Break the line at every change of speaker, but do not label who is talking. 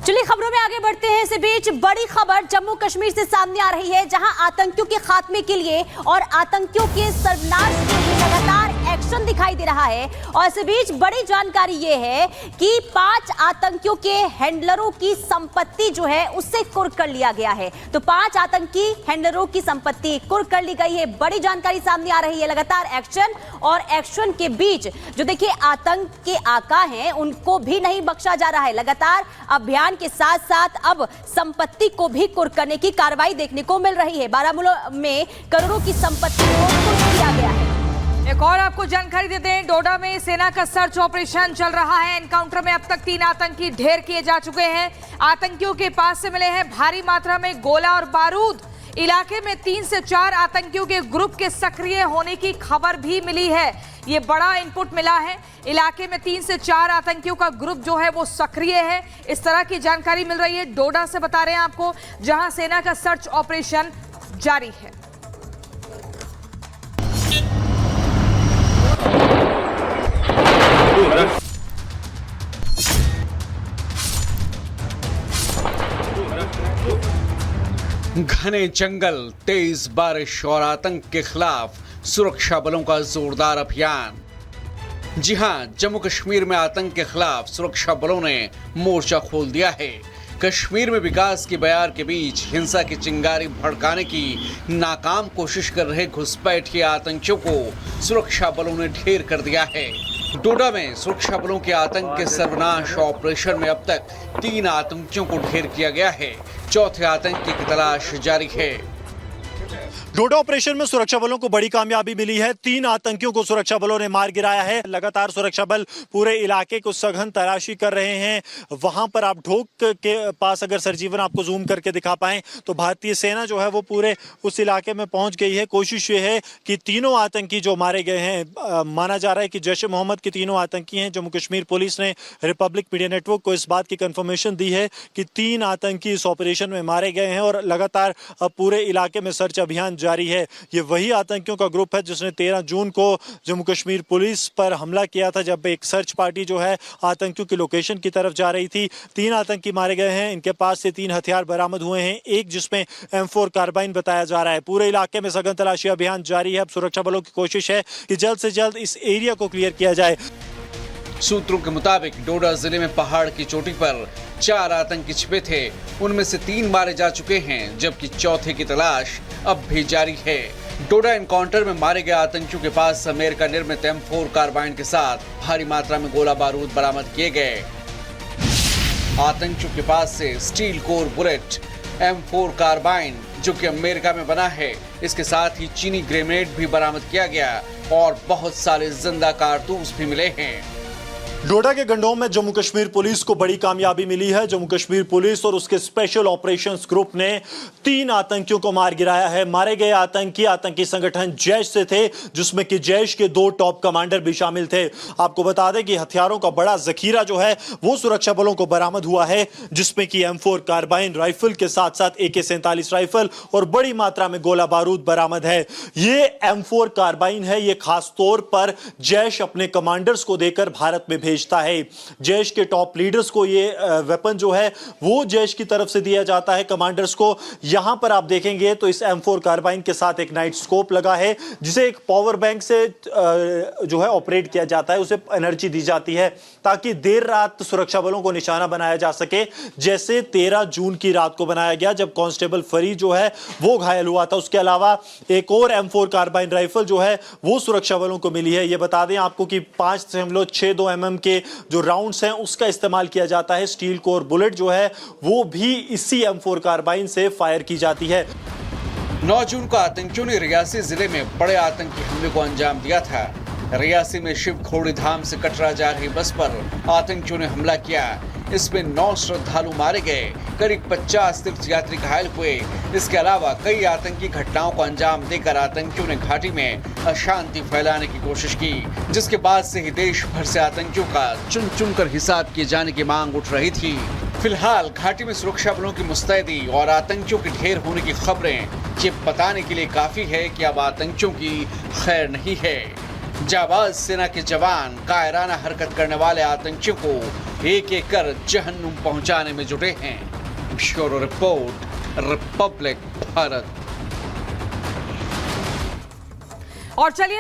चलिए खबरों में आगे बढ़ते हैं। इस बीच बड़ी खबर जम्मू कश्मीर से सामने आ रही है, जहां आतंकियों के खात्मे के लिए और आतंकियों के सर्वनाश के लिए लगातार एक्शन दिखाई दे रहा है। और इस बीच बड़ी जानकारी यह है कि 5 आतंकियों के हैंडलरों की संपत्ति जो है उससे कुर्क कर लिया गया है। तो 5 आतंकी हैंडलरों की संपत्ति कुर्क कर ली गई है। बड़ी जानकारी सामने आ रही है। लगातार एक्शन और एक्शन के बीच जो देखिए आतंक के आका हैं उनको भी नहीं बख्शा जा रहा है। लगातार अभियान के साथ साथ अब संपत्ति को भी कुर्क करने की कार्रवाई देखने को मिल रही है। बारामूला में करोड़ों की संपत्ति को कुर्क किया गया है।
एक और आपको जानकारी देते हैं, डोडा में सेना का सर्च ऑपरेशन चल रहा है। एनकाउंटर में अब तक 3 आतंकी ढेर किए जा चुके हैं। आतंकियों के पास से मिले हैं भारी मात्रा में गोला और बारूद। इलाके में 3 से 4 आतंकियों के ग्रुप के सक्रिय होने की खबर भी मिली है। ये बड़ा इनपुट मिला है। इलाके में 3 से 4 आतंकियों का ग्रुप जो है वो सक्रिय है, इस तरह की जानकारी मिल रही है। डोडा से बता रहे हैं आपको, जहां सेना का सर्च ऑपरेशन जारी है।
घने जंगल, तेज बारिश और आतंक के खिलाफ सुरक्षा बलों का जोरदार अभियान। जी हां, जम्मू कश्मीर में आतंक के खिलाफ सुरक्षा बलों ने मोर्चा खोल दिया है। कश्मीर में विकास की बयार के बीच हिंसा की चिंगारी भड़काने की नाकाम कोशिश कर रहे घुसपैठिए आतंकियों को सुरक्षा बलों ने ढेर कर दिया है। डोडा में सुरक्षा बलों के आतंक के सर्वनाश ऑपरेशन में अब तक 3 आतंकियों को ढेर किया गया है। चौथे आतंकी की तलाश जारी है।
डोडा ऑपरेशन में सुरक्षा बलों को बड़ी कामयाबी मिली है। 3 आतंकियों को सुरक्षा बलों ने मार गिराया है। लगातार सुरक्षा बल पूरे इलाके को सघन तलाशी कर रहे हैं। वहां पर आप ढोक के पास अगर सरजीवन आपको जूम करके दिखा पाएं तो भारतीय सेना जो है वो पूरे उस इलाके में पहुंच गई है। कोशिश ये है कि तीनों आतंकी जो मारे गए हैं, माना जा रहा है कि जैश ए मोहम्मद के तीनों आतंकी हैं। जम्मू कश्मीर पुलिस ने रिपब्लिक मीडिया नेटवर्क को इस बात की कंफर्मेशन दी है कि 3 आतंकी इस ऑपरेशन में मारे गए हैं और लगातार पूरे इलाके में सर्च अभियान जारी है। ये वही आतंकियों का ग्रुप है जिसने 13 जून को जम्मू कश्मीर पुलिस पर हमला किया था, जब एक सर्च पार्टी जो है आतंकियों की लोकेशन की तरफ जा रही थी। 3 आतंकी मारे गए हैं। इनके पास से 3 हथियार बरामद हुए हैं, एक जिसमें M4 कार्बाइन बताया जा रहा है। पूरे इलाके में सघन तलाशी अभियान जारी है। अब सुरक्षा बलों की कोशिश है कि जल्द से जल्द इस एरिया को क्लियर किया जाए।
सूत्रों के मुताबिक डोडा जिले में पहाड़ की चोटी पर 4 आतंकी छिपे थे। उनमें से 3 मारे जा चुके हैं, जबकि चौथे की तलाश अब भी जारी है। डोडा एनकाउंटर में मारे गए आतंकियों के पास अमेरिका निर्मित M4 कार्बाइन के साथ भारी मात्रा में गोला बारूद बरामद किए गए। आतंकियों के पास से steel core bullet, M4 carbene जो कि अमेरिका में बना है, इसके साथ ही चीनी ग्रेनेड भी बरामद किया गया और बहुत सारे जिंदा कारतूस भी मिले हैं।
डोडा के गंडोम में जम्मू कश्मीर पुलिस को बड़ी कामयाबी मिली है। जम्मू कश्मीर पुलिस और उसके स्पेशल ऑपरेशंस ग्रुप ने 3 आतंकियों को मार गिराया है। मारे गए आतंकी संगठन जैश से थे, जिसमें कि जैश के 2 टॉप कमांडर भी शामिल थे। आपको बता दें कि हथियारों का बड़ा जखीरा जो है वो सुरक्षा बलों को बरामद हुआ है, जिसमें कि M4 कार्बाइन राइफल के साथ साथ AK-47 राइफल और बड़ी मात्रा में गोला बारूद बरामद है। ये M4 कार्बाइन है, ये खास तौर पर जैश अपने कमांडर्स को देकर भारत में भेजता है। जैश के टॉप लीडर्स को ये वेपन जो है वो जैश की तरफ से दिया जाता है कमांडर्स को। यहां पर आप देखेंगे तो इस M4 कार्बाइन के साथ एक नाइट स्कोप लगा है, जिसे एक पावर बैंक से जो है ऑपरेट किया जाता है, उसे एनर्जी दी जाती है ताकि देर रात सुरक्षा बलों को निशाना बनाया जा सके, जैसे 13 जून की रात को बनाया गया जब कांस्टेबल फरीद जो है वो घायल हुआ था। उसके अलावा एक और M4 कार्बाइन राइफल जो है वो सुरक्षा बलों को मिली है। ये बता दें आपको कि 5.62 mm के जो राउंड्स हैं उसका इस्तेमाल किया जाता है। स्टील कोर बुलेट जो है वो भी इसी M4 कार्बाइन से फायर की जाती है।
9 जून को आतंकियों ने रियासी जिले में बड़े आतंकी हमले को अंजाम दिया था। रियासी में शिव खोड़ी धाम से कटरा जा रही बस पर आतंकियों ने हमला किया। इसमें 9 श्रद्धालु मारे गए, करीब 50 तीर्थयात्री घायल हुए। इसके अलावा कई आतंकी घटनाओं को अंजाम देकर आतंकियों ने घाटी में अशांति फैलाने की कोशिश की, जिसके बाद से ही देश भर से आतंकियों का चुन चुन कर हिसाब किए जाने की मांग उठ रही थी। फिलहाल घाटी में सुरक्षा बलों की मुस्तैदी और आतंकियों के ढेर होने की खबरें ये बताने के लिए काफी है कि अब आतंकियों की खैर नहीं है। जाबाज सेना के जवान कायराना हरकत करने वाले आतंकियों को एक एक कर जहन्नुम पहुंचाने में जुटे हैं। Bureau report, Republic Bharat.
और चलिए